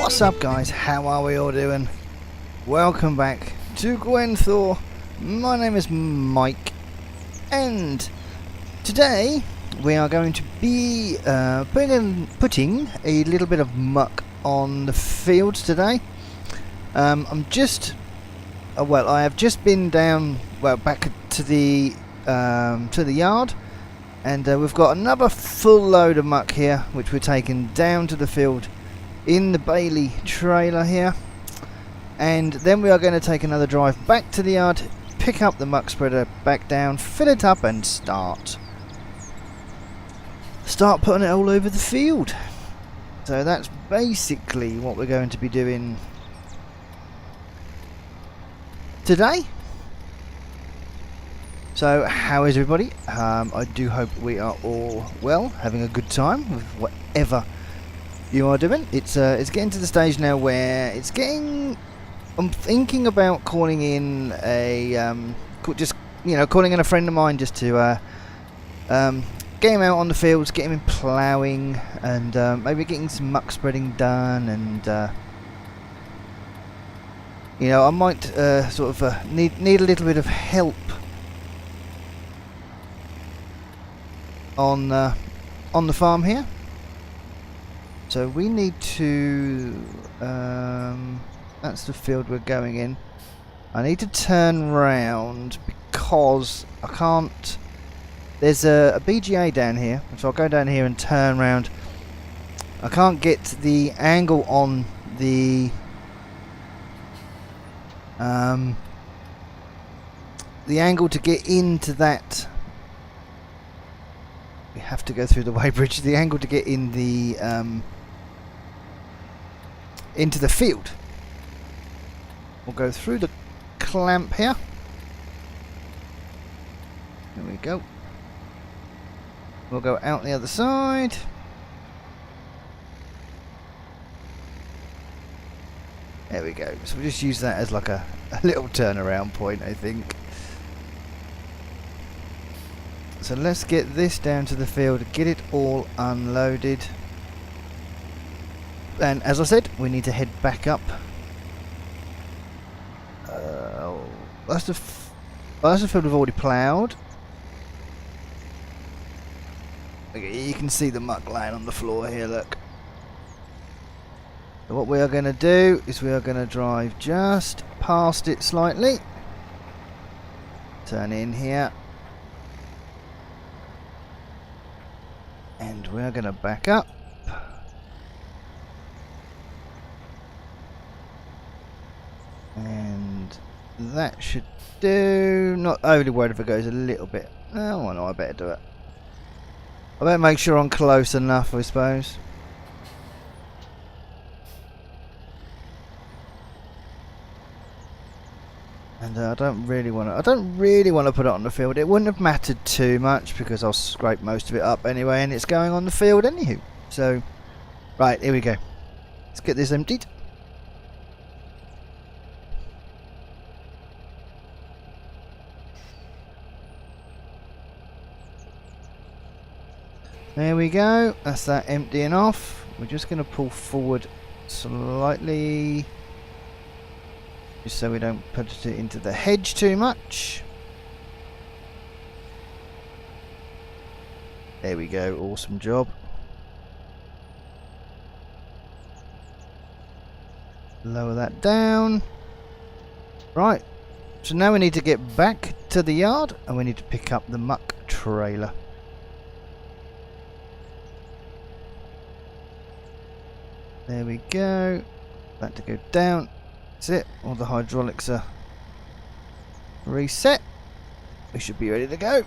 What's up guys, how are we all doing? Welcome back to Gwenthor. My name is Mike and today we are going to be putting a little bit of muck on the fields today. I have just been down, back to the yard, and we've got another full load of muck here which we're taking down to the field in the Bailey trailer here, and then we are going to take another drive back to the yard, pick up the muck spreader back down, fill it up and start putting it all over the field. So that's basically what we're going to be doing today. So how is everybody? I do hope we are all well, having a good time with whatever you are doing. It's getting to the stage now where I'm thinking about calling in calling in a friend of mine just to get him out on the fields, get him in ploughing, and maybe getting some muck spreading done, and I might need a little bit of help on the farm here. So we need to, that's the field we're going in. I need to turn round because I can't, there's a BGA down here, so I'll go down here and turn round. I can't get the angle on the angle to get into that. We have to go through the weighbridge. The angle to get in the into the field. We'll go through the clamp here. There we go. We'll go out the other side. There we go. So we'll just use that as like a little turnaround point, I think. So let's get this down to the field, get it all unloaded. And as I said, we need to head back up. That's the field we've already ploughed. Okay, you can see the muck laying on the floor here, look. So what we are going to do is we are going to drive just past it slightly. Turn in here. And we're going to back up. And that should do. Not overly worried if it goes a little bit. Oh, no, I better do it. I better make sure I'm close enough, I suppose. And I don't really want to put it on the field. It wouldn't have mattered too much because I'll scrape most of it up anyway, and it's going on the field anywho. So, right, here we go. Let's get this emptied. There we go. That's that emptying off. We're just going to pull forward slightly, just so we don't put it into the hedge too much. There we go, awesome job. Lower that down. Right, so now we need to get back to the yard and we need to pick up the muck trailer. There we go. That to go down. That's it. All the hydraulics are reset. We should be ready to go.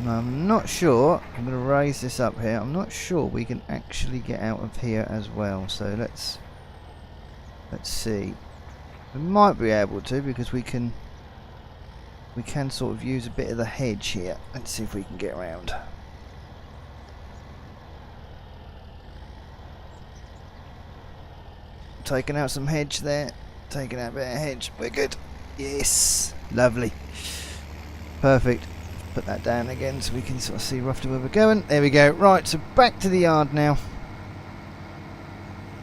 I'm not sure. I'm going to raise this up here. I'm not sure we can actually get out of here as well. So let's see. We might be able to because we can sort of use a bit of the hedge here. Let's see if we can get around. Taking out some hedge there. Taking out a bit of hedge. We're good. Yes. Lovely. Perfect. Put that down again so we can sort of see roughly where we're going. There we go. Right, so back to the yard now.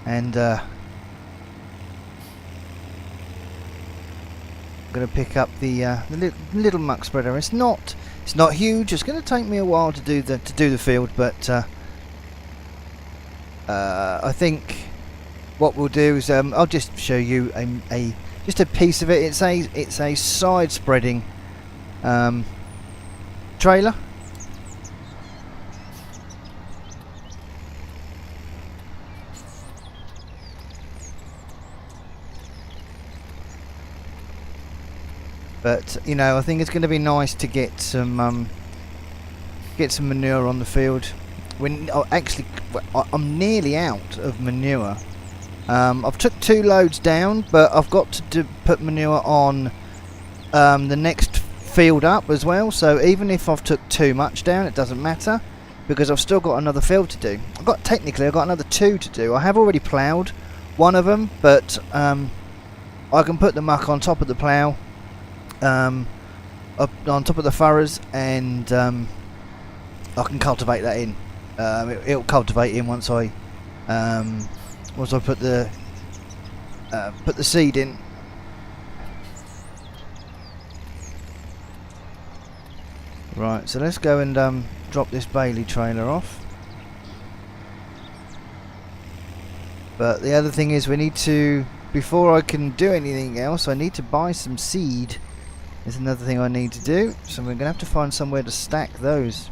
And I'm going to pick up the little muck spreader. It's not huge. It's going to take me a while to do the field, but I think what we'll do is I'll just show you just a piece of it. It's a side spreading trailer. But you know, I think it's going to be nice to get some manure on the field. I'm nearly out of manure. I've took 2 loads down, but I've got to put manure on the next field up as well. So even if I've took too much down, it doesn't matter because I've still got another field to do. Technically I've got another 2 to do. I have already ploughed one of them, but I can put the muck on top of the plough. Up on top of the furrows, and I can cultivate that in. It'll cultivate in once I put the seed in. Right, so let's go and drop this Bailey trailer off. But the other thing is, we need to, before I can do anything else, I need to buy some seed. There's another thing I need to do, so we're going to have to find somewhere to stack those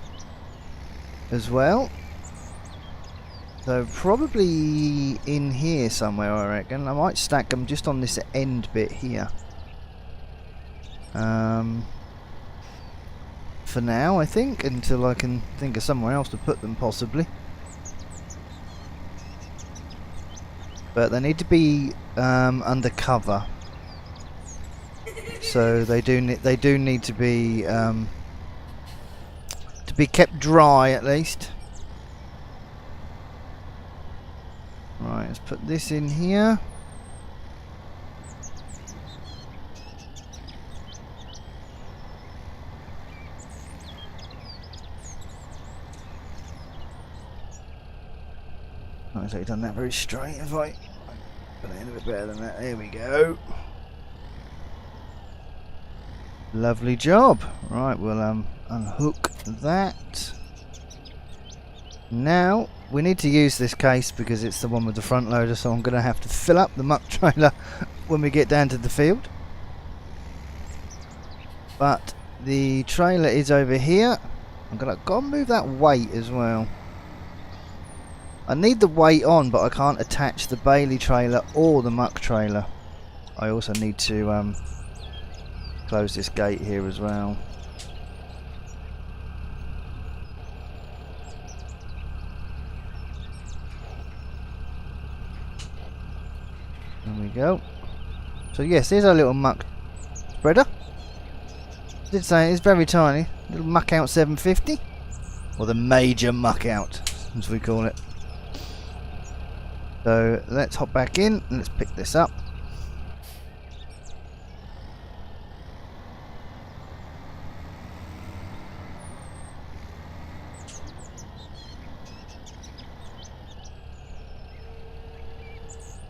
as well. So probably in here somewhere, I reckon. I might stack them just on this end bit here. For now, I think, until I can think of somewhere else to put them possibly. But they need to be under cover. So they do need to be kept dry at least. Right, let's put this in here. Not exactly done that very straight. If I put it in a bit better than that, there we go. Lovely job. Right, we'll unhook that. Now we need to use this case because it's the one with the front loader, so I'm going to have to fill up the muck trailer when we get down to the field. But the trailer is over here. I'm going to move that weight as well. I need the weight on, but I can't attach the Bailey trailer or the muck trailer. I also need to close this gate here as well. There we go. So yes, here's our little muck spreader. I did say it's very tiny. Little muck out 750, or the major muck out, as we call it. So let's hop back in and let's pick this up.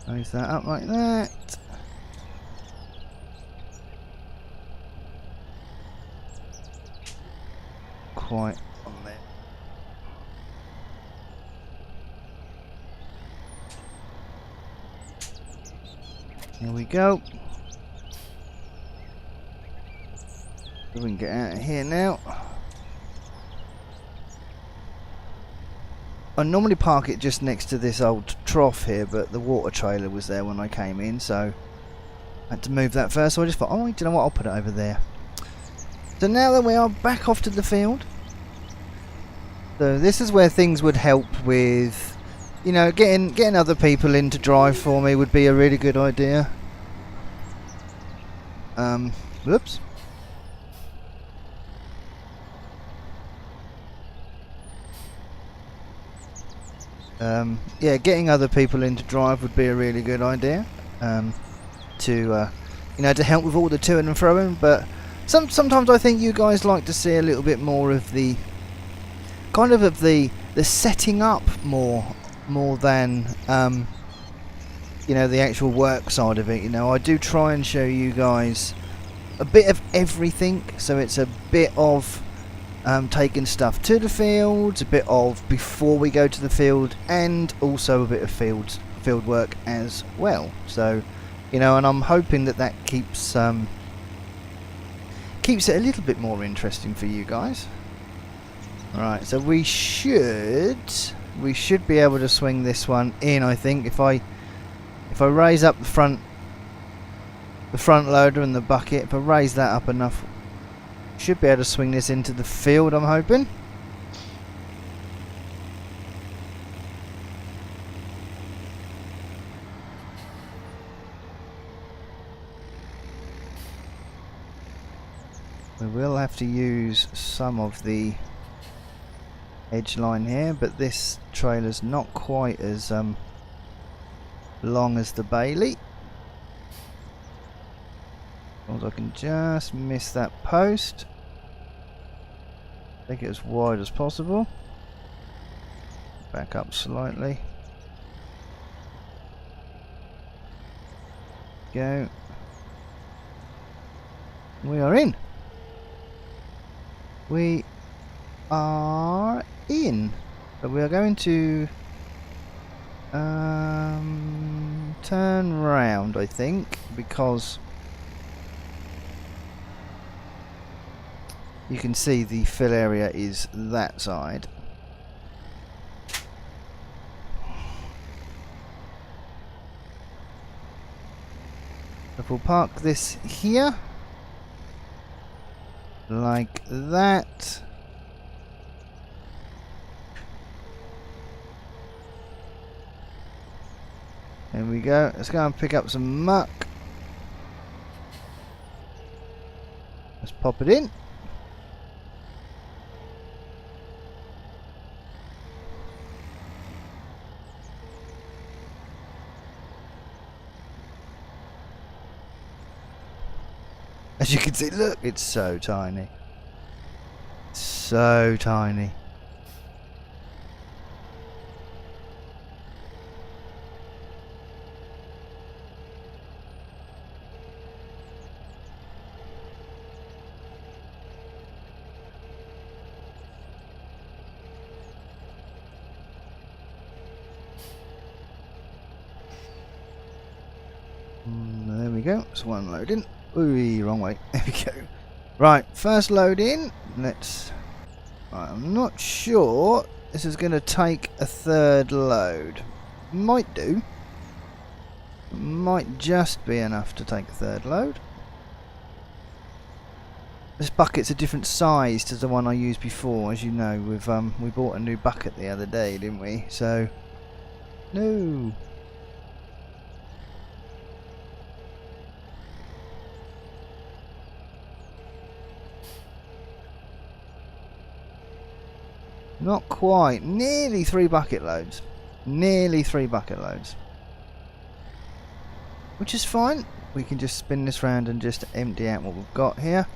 Raise that up like that. Quite on there. Here we go. So we can get out of here now. I normally park it just next to this old trough here, but the water trailer was there when I came in, so I had to move that first. So I just thought, oh, do you know what? I'll put it over there. So now that we are back off to the field, so this is where things would help with, you know, getting other people in to drive for me would be a really good idea. Whoops. Yeah, getting other people in to drive would be a really good idea. To you know, to help with all the to and fro-ing. But Sometimes I think you guys like to see a little bit more of the kind of the setting up more than you know, the actual work side of it. You know, I do try and show you guys a bit of everything, so it's a bit of taking stuff to the fields, a bit of before we go to the field, and also a bit of field work as well. So, you know, and I'm hoping that that keeps it a little bit more interesting for you guys. Right, so we should be able to swing this one in. I think if I raise up the front loader and the bucket, if I raise that up enough, should be able to swing this into the field, I'm hoping. We will have to use some of the edge line here, but this trailer's not quite as long as the Bailey. I can just miss that post. Make it as wide as possible. Back up slightly. Go. We are in. We are in. But we are going to turn round, I think, because you can see the fill area is that side. If we'll park this here, like that. There we go. Let's go and pick up some muck. Let's pop it in. As you can see, look, it's so tiny. So tiny. There we go. It's one load in. Ooh, wrong way. There we go. Right, first load in. Let's. Right, I'm not sure this is going to take a third load. Might do. Might just be enough to take a third load. This bucket's a different size to the one I used before, as you know. We bought a new bucket the other day, didn't we? So, no. Not quite. Nearly 3 bucket loads. Nearly 3 bucket loads. Which is fine. We can just spin this round and just empty out what we've got here.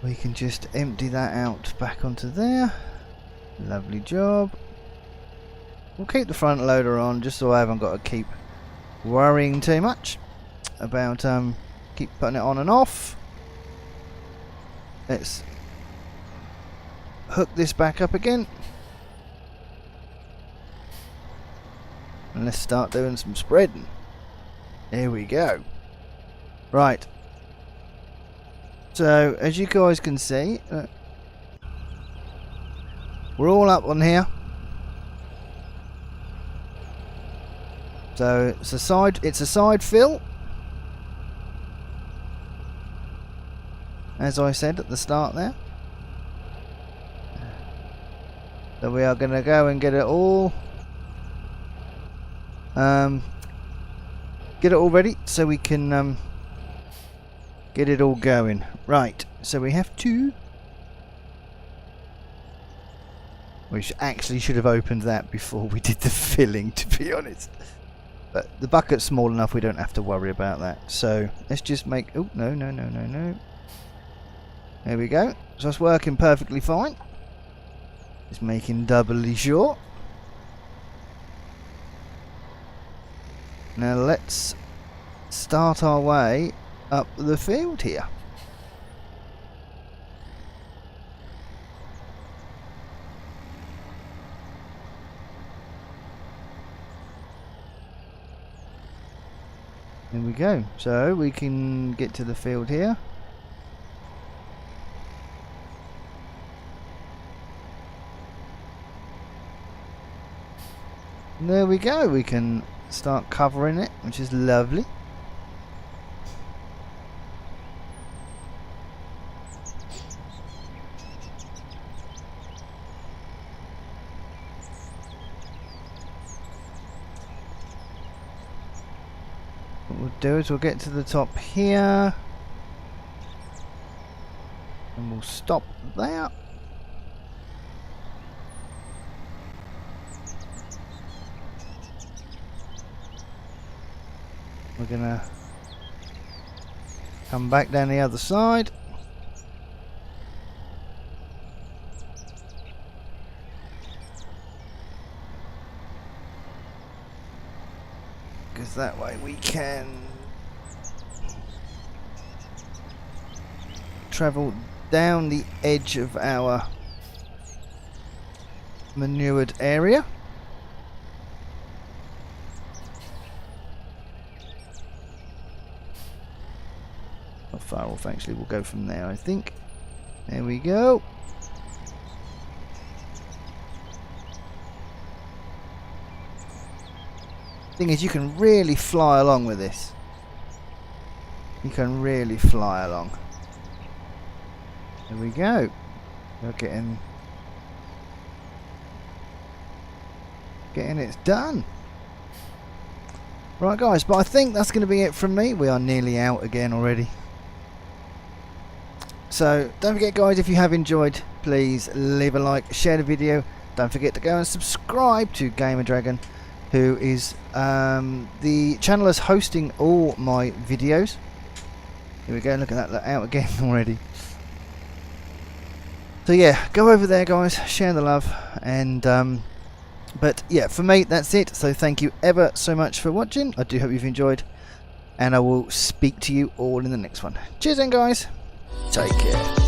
We can just empty that out back onto there. Lovely job. We'll keep the front loader on just so I haven't got to keep worrying too much about keep putting it on and off. Let's hook this back up again and let's start doing some spreading. There we go. Right, so as you guys can see, we're all up on here. So it's a side fill, as I said at the start there. So we are going to go and get it all ready so we can get it all going. Right, so we have to We actually should have opened that before we did the filling, to be honest. But the bucket's small enough, we don't have to worry about that. So let's just make... Oh, no, no, no, no, no. There we go. So it's working perfectly fine. Just making doubly sure. Now let's start our way up the field here. There we go. So we can get to the field here. And there we go. We can start covering it, which is lovely. What we'll do is we'll get to the top here and we'll stop there. We're gonna come back down the other side. Because that way we can travel down the edge of our manured area. Not far off, actually. We'll go from there, I think. There we go. Thing is, you can really fly along with this. You can really fly along. There we go. We're getting it done. Right, guys, but I think that's going to be it from me. We are nearly out again already. So don't forget, guys, if you have enjoyed, please leave a like, share the video. Don't forget to go and subscribe to Gamer Dragon, who is the channel is hosting all my videos. Here we go, look at that out again already. So yeah, go over there, guys, share the love, and but yeah, for me that's it. So thank you ever so much for watching. I do hope you've enjoyed, and I will speak to you all in the next one. Cheers then, guys. Take care.